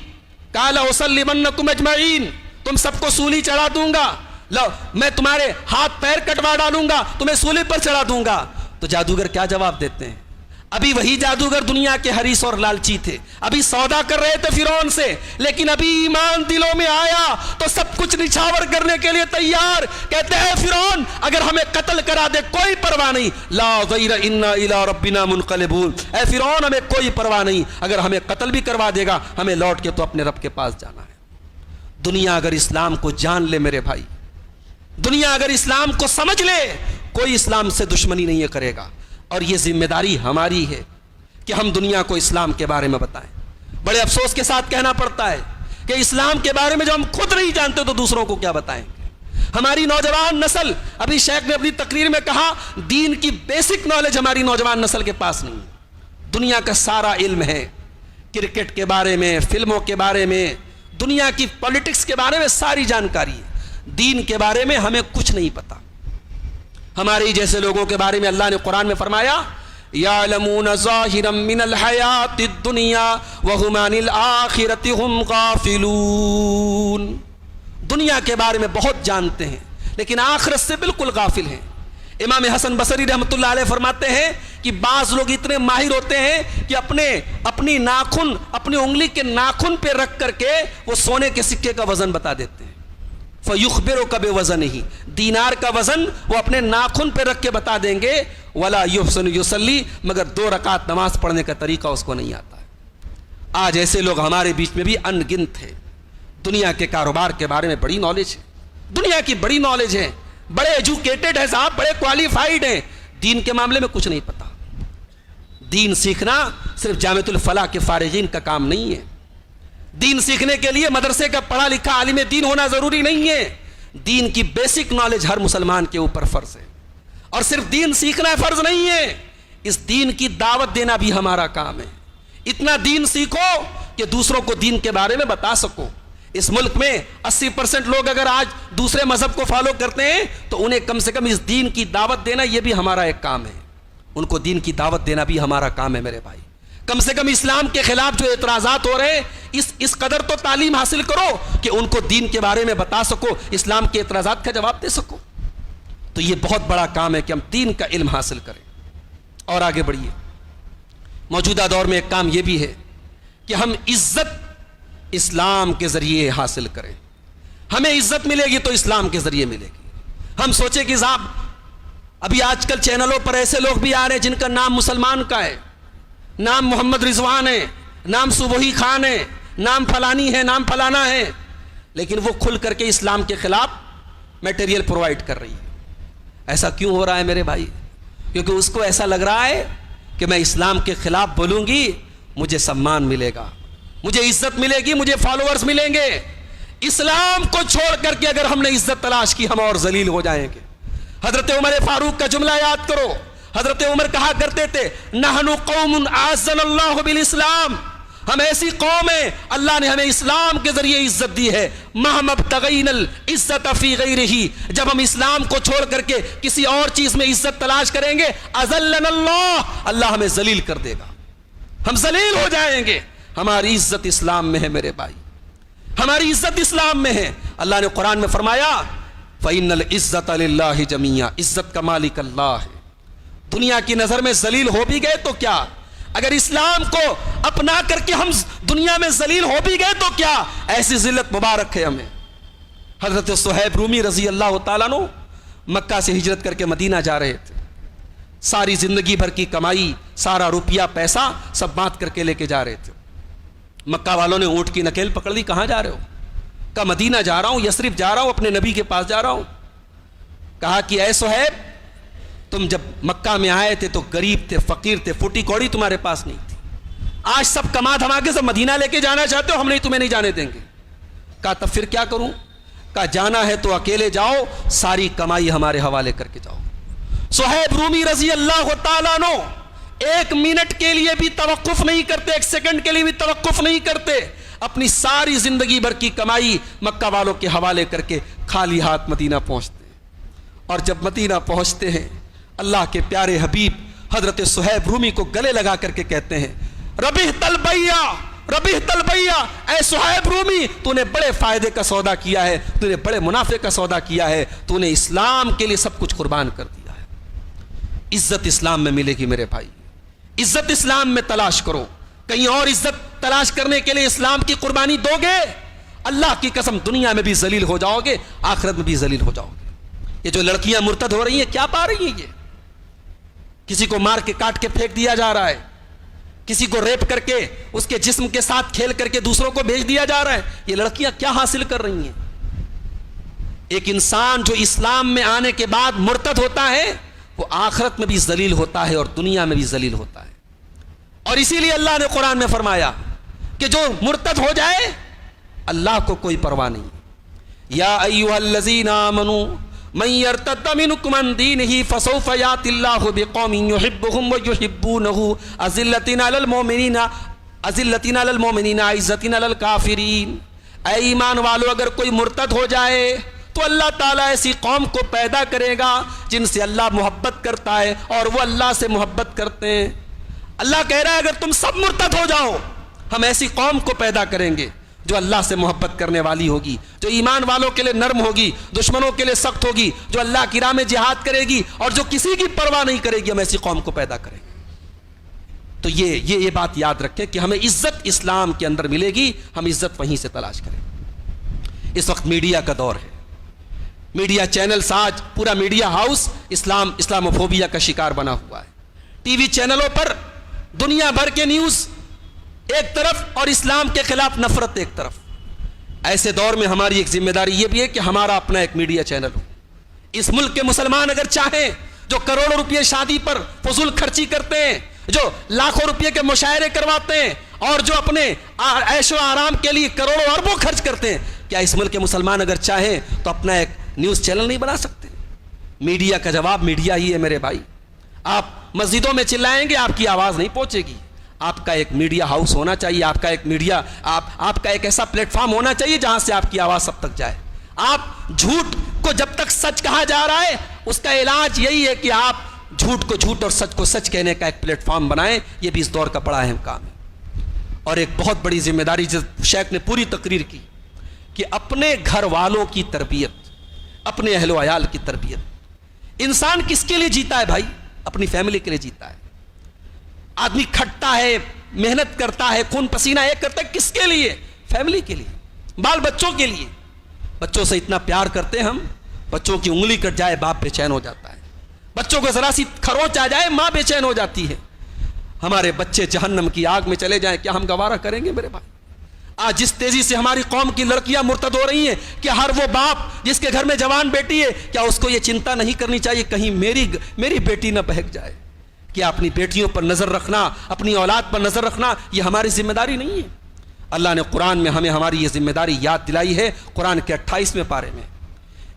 S1: قال اسلمنکم اجمعین، تم سب کو سولی چڑھا دوں گا، لو میں تمہارے ہاتھ پیر کٹوا ڈالوں گا، تمہیں سولی پر چڑھا دوں گا. تو جادوگر کیا جواب دیتے ہیں؟ ابھی وہی جادوگر دنیا کے حریص اور لالچی تھے، ابھی سودا کر رہے تھے فرعون سے، لیکن ابھی ایمان دلوں میں آیا تو سب کچھ نچھاور کرنے کے لیے تیار. کہتے ہیں فرعون اگر ہمیں قتل کرا دے کوئی پرواہ نہیں، لا ضیر انا الی ربنا منقلبون. اے فرعون ہمیں کوئی پرواہ نہیں، اگر ہمیں قتل بھی کروا دے گا ہمیں لوٹ کے تو اپنے رب کے پاس جانا ہے. دنیا اگر اسلام کو جان لے میرے بھائی، دنیا اگر اسلام کو سمجھ لے، کوئی اسلام سے دشمنی نہیں کرے گا. اور یہ ذمہ داری ہماری ہے کہ ہم دنیا کو اسلام کے بارے میں بتائیں. بڑے افسوس کے ساتھ کہنا پڑتا ہے کہ اسلام کے بارے میں جو ہم خود نہیں جانتے تو دوسروں کو کیا بتائیں گے. ہماری نوجوان نسل، ابھی شیخ نے اپنی تقریر میں کہا دین کی بیسک نالج ہماری نوجوان نسل کے پاس نہیں. دنیا کا سارا علم ہے، کرکٹ کے بارے میں، فلموں کے بارے میں، دنیا کی پولیٹکس کے بارے میں ساری جانکاری ہے. دین کے بارے میں ہمیں کچھ نہیں پتا. ہمارے جیسے لوگوں کے بارے میں اللہ نے قرآن میں فرمایا یعلمون ظاہرا من الحیات الدنیا وہم عن الآخرۃ ہم غافلون. دنیا کے بارے میں بہت جانتے ہیں لیکن آخرت سے بالکل غافل ہیں. امام حسن بصری رحمۃ اللہ علیہ فرماتے ہیں کہ بعض لوگ اتنے ماہر ہوتے ہیں کہ اپنی ناخن، اپنی انگلی کے ناخن پہ رکھ کر کے وہ سونے کے سکے کا وزن بتا دیتے ہیں. فَيُخْبِرُكَ بِوَزَنِهِ، دینار کا وزن وہ اپنے ناخن پہ رکھ کے بتا دیں گے. وَلَا يُحْسِنُ يُصَلِّي، مگر 2 رکعت نماز پڑھنے کا طریقہ اس کو نہیں آتا ہے. آج ایسے لوگ ہمارے بیچ میں بھی ان گنت ہیں. دنیا کے کاروبار کے بارے میں بڑی نالج ہے، دنیا کی بڑی نالج ہے، بڑے ایجوکیٹڈ ہیں صاحب، بڑے کوالیفائڈ ہیں. دین کے معاملے میں کچھ نہیں پتا. دین سیکھنا صرف جامعۃ الفلاح کے فارغین کا کام نہیں ہے. دین سیکھنے کے لیے مدرسے کا پڑھا لکھا عالم دین ہونا ضروری نہیں ہے. دین کی بیسک نالج ہر مسلمان کے اوپر فرض ہے. اور صرف دین سیکھنا فرض نہیں ہے, اس دین کی دعوت دینا بھی ہمارا کام ہے. اتنا دین سیکھو کہ دوسروں کو دین کے بارے میں بتا سکو. اس ملک میں 80% لوگ اگر آج دوسرے مذہب کو فالو کرتے ہیں تو انہیں کم سے کم اس دین کی دعوت دینا یہ بھی ہمارا ایک کام ہے. ان کو دین کی دعوت دینا بھی ہمارا کام ہے میرے بھائی. کم سے کم اسلام کے خلاف جو اعتراضات ہو رہے ہیں اس قدر تو تعلیم حاصل کرو کہ ان کو دین کے بارے میں بتا سکو, اسلام کے اعتراضات کا جواب دے سکو. تو یہ بہت بڑا کام ہے کہ ہم دین کا علم حاصل کریں اور آگے بڑھیے. موجودہ دور میں ایک کام یہ بھی ہے کہ ہم عزت اسلام کے ذریعے حاصل کریں. ہمیں عزت ملے گی تو اسلام کے ذریعے ملے گی. ہم سوچیں کہ صاحب ابھی آج کل چینلوں پر ایسے لوگ بھی آ رہے ہیں جن کا نام مسلمان کا ہے, نام محمد رضوان ہے, نام صبحی خان ہے, نام فلانی ہے, نام فلانا ہے, لیکن وہ کھل کر کے اسلام کے خلاف میٹیریل پرووائڈ کر رہی ہے. ایسا کیوں ہو رہا ہے میرے بھائی؟ کیونکہ اس کو ایسا لگ رہا ہے کہ میں اسلام کے خلاف بولوں گی مجھے سمان ملے گا, مجھے عزت ملے گی, مجھے فالوورز ملیں گے. اسلام کو چھوڑ کر کے اگر ہم نے عزت تلاش کی ہم اور ذلیل ہو جائیں گے. حضرت عمر فاروق کا جملہ یاد کرو. حضرت عمر کہا کرتے تھے نحن قوم اعزنا اللہ بالاسلام, ہم ایسی قوم ہیں اللہ نے ہمیں اسلام کے ذریعے عزت دی ہے. مهما ابتغینا العزت فی غیرہ, جب ہم اسلام کو چھوڑ کر کے کسی اور چیز میں عزت تلاش کریں گے اذلنا اللہ, اللہ ہمیں ذلیل کر دے گا, ہم ذلیل ہو جائیں گے. ہماری عزت اسلام میں ہے میرے بھائی, ہماری عزت اسلام میں ہے. اللہ نے قرآن میں فرمایا فإن العزت للہ جمیعا, عزت کا مالک اللہ ہے. دنیا کی نظر میں ذلیل ہو بھی گئے تو کیا, اگر اسلام کو اپنا کر کے ہم دنیا میں ذلیل ہو بھی گئے تو کیا, ایسی ذلت مبارک ہے ہمیں. حضرت صہیب رومی رضی اللہ تعالیٰ عنہ مکہ سے ہجرت کر کے مدینہ جا رہے تھے. ساری زندگی بھر کی کمائی, سارا روپیہ پیسہ سب بانٹ کر کے لے کے جا رہے تھے. مکہ والوں نے اونٹ کی نکیل پکڑ لی, کہاں جا رہے ہو؟ کہا مدینہ جا رہا ہوں, یثرب جا رہا ہوں, اپنے نبی کے پاس جا رہا ہوں. کہا کہ اے صہیب تم جب مکہ میں آئے تھے تو غریب تھے, فقیر تھے, فوٹی کوڑی تمہارے پاس نہیں تھی. آج سب کما دھما کے سب مدینہ لے کے جانا چاہتے ہو, ہم نہیں تمہیں نہیں جانے دیں گے. کہا تب پھر کیا کروں؟ کہا جانا ہے تو اکیلے جاؤ, ساری کمائی ہمارے حوالے کر کے جاؤ. صہیب رومی رضی اللہ تعالیٰ عنہ ایک منٹ کے لیے بھی توقف نہیں کرتے, ایک سیکنڈ کے لیے بھی توقف نہیں کرتے, اپنی ساری زندگی بھر کی کمائی مکہ والوں کے حوالے کر کے خالی ہاتھ مدینہ پہنچتے ہیں. اور جب مدینہ پہنچتے ہیں اللہ کے پیارے حبیب حضرت صہیب رومی کو گلے لگا کر کے کہتے ہیں ربحت البیع, ربحت البیع, اے صہیب رومی تو نے بڑے فائدے کا سودا کیا ہے, تو نے بڑے منافع کا سودا کیا ہے, تو نے اسلام کے لیے سب کچھ قربان کر دیا ہے. عزت اسلام میں ملے گی میرے بھائی, عزت اسلام میں تلاش کرو. کہیں اور عزت تلاش کرنے کے لیے اسلام کی قربانی دو گے, اللہ کی قسم دنیا میں بھی ذلیل ہو جاؤ گے, آخرت میں بھی ذلیل ہو جاؤ گے. یہ جو لڑکیاں مرتد ہو رہی ہیں کیا پا رہی ہیں؟ یہ کسی کو مار کے کاٹ کے پھینک دیا جا رہا ہے, کسی کو ریپ کر کے اس کے جسم کے ساتھ کھیل کر کے دوسروں کو بھیج دیا جا رہا ہے. یہ لڑکیاں کیا حاصل کر رہی ہیں؟ ایک انسان جو اسلام میں آنے کے بعد مرتد ہوتا ہے وہ آخرت میں بھی ذلیل ہوتا ہے اور دنیا میں بھی ذلیل ہوتا ہے. اور اسی لیے اللہ نے قرآن میں فرمایا کہ جو مرتد ہو جائے اللہ کو کوئی پرواہ نہیں. یا ایھا الذین آمنوا من یرتد منکم عن دینہ فسوف یأتی اللہ بقوم یحبهم ویحبونہ اذلۃ علی المؤمنین عزۃ علی الکافرین. اے ایمان والو اگر کوئی مرتد ہو جائے تو اللہ تعالیٰ ایسی قوم کو پیدا کرے گا جن سے اللہ محبت کرتا ہے اور وہ اللہ سے محبت کرتے ہیں. اللہ کہہ رہا ہے اگر تم سب مرتد ہو جاؤ ہم ایسی قوم کو پیدا کریں گے جو اللہ سے محبت کرنے والی ہوگی, جو ایمان والوں کے لیے نرم ہوگی, دشمنوں کے لیے سخت ہوگی, جو اللہ کی راہ میں جہاد کرے گی اور جو کسی کی پرواہ نہیں کرے گی. ہم ایسی قوم کو پیدا کریں گے. تو یہ بات یاد رکھیں کہ ہمیں عزت اسلام کے اندر ملے گی, ہم عزت وہیں سے تلاش کریں. اس وقت میڈیا کا دور ہے, میڈیا چینلز, آج پورا میڈیا ہاؤس اسلاموفوبیا کا شکار بنا ہوا ہے. ٹی وی چینلوں پر دنیا بھر کے نیوز ایک طرف اور اسلام کے خلاف نفرت ایک طرف. ایسے دور میں ہماری ایک ذمہ داری یہ بھی ہے کہ ہمارا اپنا ایک میڈیا چینل ہو. اس ملک کے مسلمان اگر چاہیں, جو کروڑوں روپے شادی پر فضول خرچی کرتے ہیں, جو لاکھوں روپے کے مشاعرے کرواتے ہیں اور جو اپنے عیش و آرام کے لیے کروڑوں اربوں خرچ کرتے ہیں. کیا اس ملک کے مسلمان اگر چاہیں تو اپنا ایک نیوز چینل نہیں بنا سکتے؟ میڈیا کا جواب میڈیا ہی ہے میرے بھائی. آپ مسجدوں میں چلائیں گے آپ کی آواز نہیں پہنچے گی. آپ کا ایک میڈیا ہاؤس ہونا چاہیے, آپ کا ایک میڈیا آپ کا ایک ایسا پلیٹ فارم ہونا چاہیے جہاں سے آپ کی آواز سب تک جائے. آپ جھوٹ کو جب تک سچ کہا جا رہا ہے اس کا علاج یہی ہے کہ آپ جھوٹ کو جھوٹ اور سچ کو سچ کہنے کا ایک پلیٹ فارم بنائیں. یہ بھی اس دور کا بڑا اہم کام ہے. اور ایک بہت بڑی ذمہ داری جس شیخ نے پوری تقریر کی کہ اپنے گھر والوں کی تربیت, اپنے اہل و عیال کی تربیت. انسان کس کے لیے جیتا ہے بھائی؟ اپنی فیملی کے لیے جیتا ہے. آدمی کھٹتا ہے, محنت کرتا ہے, خون پسینہ ایک کرتا ہے, کس کے لیے؟ فیملی کے لیے, بال بچوں کے لیے. بچوں سے اتنا پیار کرتے ہیں ہم, بچوں کی انگلی کٹ جائے باپ بے چین ہو جاتا ہے, بچوں کو ذرا سی کھروچ آ جائے ماں بے چین ہو جاتی ہے. ہمارے بچے جہنم کی آگ میں چلے جائیں کیا ہم گوارہ کریں گے میرے بھائی؟ آج جس تیزی سے ہماری قوم کی لڑکیاں مرتد ہو رہی ہیں, کیا ہر وہ باپ جس کے گھر میں جوان بیٹی ہے کیا اس کو یہ چنتا نہیں کرنی چاہیے کہیں میری بیٹی نہ بہک جائے؟ کیا اپنی بیٹیوں پر نظر رکھنا, اپنی اولاد پر نظر رخنا یہ ہماری ذمہ داری نہیں ہے؟ اللہ نے قرآن میں ہمیں ہماری یہ ذمہ داری یاد دلائی ہے. قرآن کے 28ویں پارے میں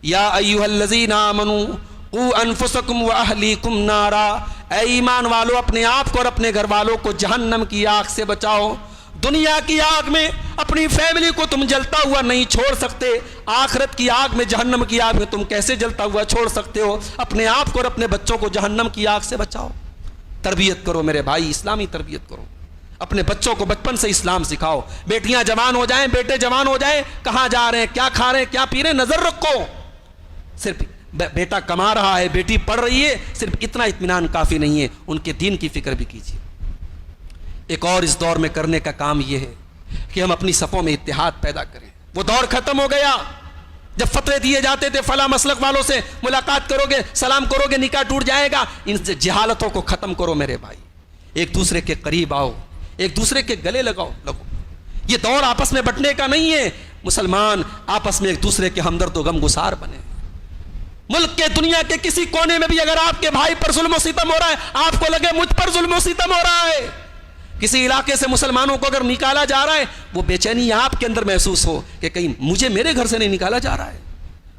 S1: یا ایھا الذین آمنوا قوا انفسکم واہلیکم نارا, اے ایمان والو اپنے آپ کو اور اپنے گھر والوں کو جہنم کی آگ سے بچاؤ. دنیا کی آگ میں اپنی فیملی کو تم جلتا ہوا نہیں چھوڑ سکتے, آخرت کی آگ میں جہنم کی آگ میں تم کیسے جلتا ہوا چھوڑ سکتے ہو؟ اپنے آپ کو اور اپنے بچوں کو جہنم کی آگ سے بچاؤ. تربیت کرو میرے بھائی, اسلامی تربیت کرو. اپنے بچوں کو بچپن سے اسلام سکھاؤ. بیٹیاں جوان ہو جائیں, بیٹے جوان ہو جائیں, کہاں جا رہے ہیں, کیا کھا رہے ہیں, کیا پی رہے ہیں, نظر رکھو. صرف بیٹا کما رہا ہے, بیٹی پڑھ رہی ہے, صرف اتنا اطمینان کافی نہیں ہے, ان کے دین کی فکر بھی کیجیے. ایک اور اس دور میں کرنے کا کام یہ ہے کہ ہم اپنی صفوں میں اتحاد پیدا کریں. وہ دور ختم ہو گیا جب فتوے دیے جاتے تھے فلاں مسلک والوں سے ملاقات کرو گے, سلام کرو گے, نکاح ٹوٹ جائے گا. ان جہالتوں کو ختم کرو میرے بھائی. ایک دوسرے کے قریب آؤ, ایک دوسرے کے گلے لگو. یہ دور آپس میں بٹنے کا نہیں ہے. مسلمان آپس میں ایک دوسرے کے ہمدرد و غم گسار بنے. ملک کے دنیا کے کسی کونے میں بھی اگر آپ کے بھائی پر ظلم و ستم ہو رہا ہے, آپ کو لگے مجھ پر ظلم و ستم ہو رہا ہے, کسی علاقے سے مسلمانوں کو اگر نکالا جا رہا ہے, وہ بے چینی آپ کے اندر محسوس ہو کہ کہیں مجھے میرے گھر سے نہیں نکالا جا رہا ہے.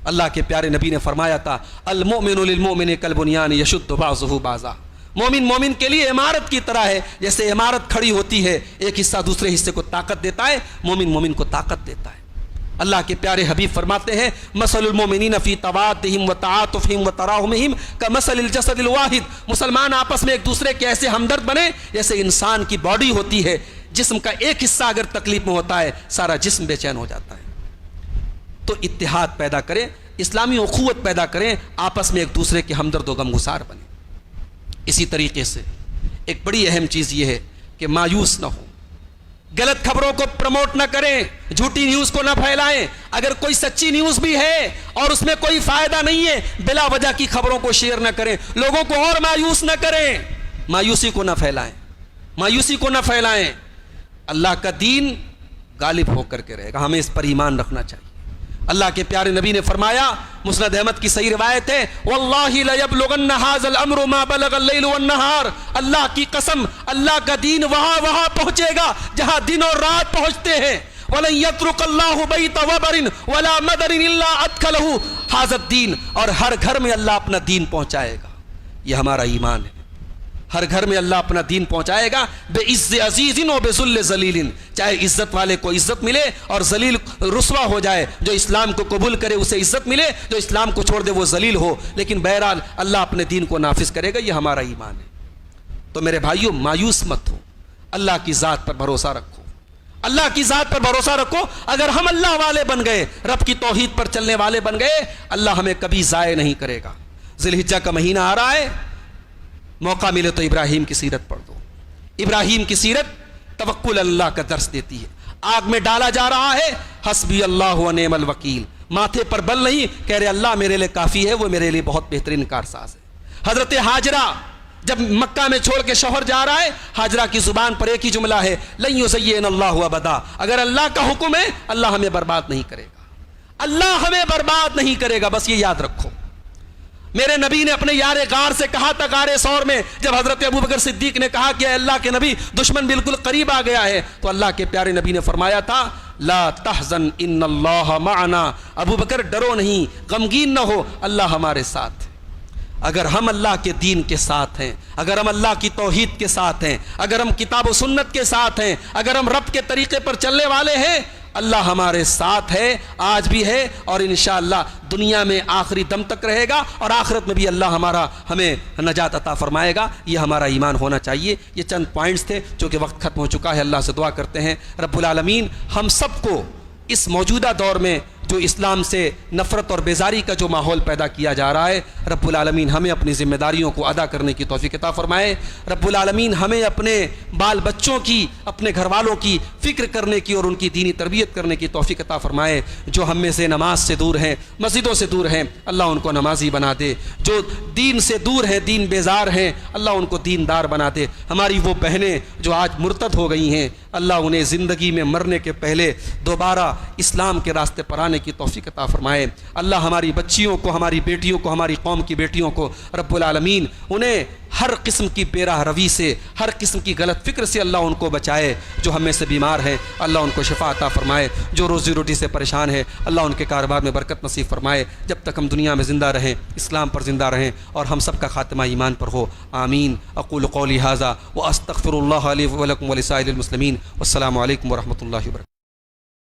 S1: اللہ کے پیارے نبی نے فرمایا تھا المؤمن للمؤمن کالبنیان یشد بعضہ بعضا. مومن کے لیے عمارت کی طرح ہے, جیسے عمارت کھڑی ہوتی ہے ایک حصہ دوسرے حصے کو طاقت دیتا ہے, مومن کو طاقت دیتا ہے. اللہ کے پیارے حبیب فرماتے ہیں مثل المؤمنین فی توادہم وتعاطفہم وتراحمہم کمثل الجسد الواحد. مسلمان آپس میں ایک دوسرے کے ایسے ہمدرد بنے جیسے انسان کی باڈی ہوتی ہے, جسم کا ایک حصہ اگر تکلیف میں ہوتا ہے سارا جسم بے چین ہو جاتا ہے. تو اتحاد پیدا کریں, اسلامی اخوت پیدا کریں, آپس میں ایک دوسرے کے ہمدرد و غمگسار بنیں. اسی طریقے سے ایک بڑی اہم چیز یہ ہے کہ مایوس نہ ہو, غلط خبروں کو پروموٹ نہ کریں, جھوٹی نیوز کو نہ پھیلائیں. اگر کوئی سچی نیوز بھی ہے اور اس میں کوئی فائدہ نہیں ہے, بلا وجہ کی خبروں کو شیئر نہ کریں, لوگوں کو اور مایوس نہ کریں. مایوسی کو نہ پھیلائیں. اللہ کا دین غالب ہو کر کے رہے گا, ہمیں اس پر ایمان رکھنا چاہیے. اللہ کے پیارے نبی نے فرمایا, مسند احمد کی صحیح روایت ہے, واللہ لیبلغن ھذا الامر ما بلغ اللیل والنہار. اللہ کی قسم, اللہ کا دین وہاں پہنچے گا جہاں دن اور رات پہنچتے ہیں. وَلَن يَتْرُكَ اللَّهُ بَيْتَ وَبَرٍ وَلَا مَدَرٍ إِلَّا أَدْخَلَهُ ھذا الدین. اور ہر گھر میں اللہ اپنا دین پہنچائے گا. یہ ہمارا ایمان ہے. ہر گھر میں اللہ اپنا دین پہنچائے گا, بے عز عزیز و بے ذل ذلیل. چاہے عزت والے کو عزت ملے اور ذلیل رسوا ہو جائے, جو اسلام کو قبول کرے اسے عزت ملے, جو اسلام کو چھوڑ دے وہ ذلیل ہو, لیکن بہرحال اللہ اپنے دین کو نافذ کرے گا. یہ ہمارا ایمان ہے. تو میرے بھائیوں مایوس مت ہو, اللہ کی ذات پر بھروسہ رکھو, اللہ کی ذات پر بھروسہ رکھو. اگر ہم اللہ والے بن گئے, رب کی توحید پر چلنے والے بن گئے, اللہ ہمیں کبھی ضائع نہیں کرے گا. ذی الحجہ کا مہینہ آ رہا ہے, موقع ملے تو ابراہیم کی سیرت پڑھ دو. ابراہیم کی سیرت توکل اللہ کا درس دیتی ہے. آگ میں ڈالا جا رہا ہے, حسبی اللہ و نعم الوکیل, ماتھے پر بل نہیں, کہہ رہے اللہ میرے لیے کافی ہے, وہ میرے لیے بہت بہترین کارساز ہے. حضرت ہاجرہ جب مکہ میں چھوڑ کے شوہر جا رہا ہے, ہاجرہ کی زبان پر ایک ہی جملہ ہے, لن یزین اللہ ابدا. اگر اللہ کا حکم ہے اللہ ہمیں برباد نہیں کرے گا, اللہ ہمیں برباد نہیں کرے گا, بس یہ یاد رکھو. میرے نبی نے اپنے یار غار سے کہا تھا غار ثور میں، جب حضرت ابوبکر صدیق نے کہا کہ اے اللہ کے نبی دشمن بالکل قریب آ گیا ہے، تو اللہ کے پیارے نبی نے فرمایا تھا لا تحزن ان اللہ معنا، ابو بکر ڈرو نہیں، غمگین نہ ہو، اللہ ہمارے ساتھ ہے۔ اگر ہم اللہ کے دین کے ساتھ ہیں، اگر ہم اللہ کی توحید کے ساتھ ہیں، اگر ہم کتاب و سنت کے ساتھ ہیں، اگر ہم رب کے طریقے پر چلنے والے ہیں، اللہ ہمارے ساتھ ہے، آج بھی ہے، اور انشاءاللہ دنیا میں آخری دم تک رہے گا، اور آخرت میں بھی اللہ ہمیں نجات عطا فرمائے گا۔ یہ ہمارا ایمان ہونا چاہیے۔ یہ چند پوائنٹس تھے، چونکہ وقت ختم ہو چکا ہے، اللہ سے دعا کرتے ہیں رب العالمین ہم سب کو اس موجودہ دور میں جو اسلام سے نفرت اور بیزاری کا جو ماحول پیدا کیا جا رہا ہے، رب العالمین ہمیں اپنی ذمہ داریوں کو ادا کرنے کی توفیق عطا فرمائے۔ رب العالمین ہمیں اپنے بال بچوں کی، اپنے گھر والوں کی فکر کرنے کی اور ان کی دینی تربیت کرنے کی توفیق عطا فرمائے۔ جو ہم میں سے نماز سے دور ہیں، مسجدوں سے دور ہیں، اللہ ان کو نمازی بنا دے۔ جو دین سے دور ہیں، دین بیزار ہیں، اللہ ان کو دیندار بنا دے۔ ہماری وہ بہنیں جو آج مرتد ہو گئی ہیں، اللہ انہیں زندگی میں مرنے کے پہلے دوبارہ اسلام کے راستے پر آنے کی توفیق عطا فرمائے۔ اللہ ہماری بچیوں کو، ہماری بیٹیوں کو، ہماری قوم کی بیٹیوں کو رب العالمین انہیں ہر قسم کی بے راہ روی سے، ہر قسم کی غلط فکر سے اللہ ان کو بچائے۔ جو ہم میں سے بیمار ہیں اللہ ان کو شفا عطا فرمائے، جو روزی روٹی سے پریشان ہے اللہ ان کے کاروبار میں برکت نصیب فرمائے۔ جب تک ہم دنیا میں زندہ رہیں، اسلام پر زندہ رہیں، اور ہم سب کا خاتمہ ایمان پر ہو، آمین۔ اقول قولی ھذا واستغفر اللہ لی ولکم ولسائر المسلمین، والسلام علیکم ورحمۃ اللہ وبرکاتہ۔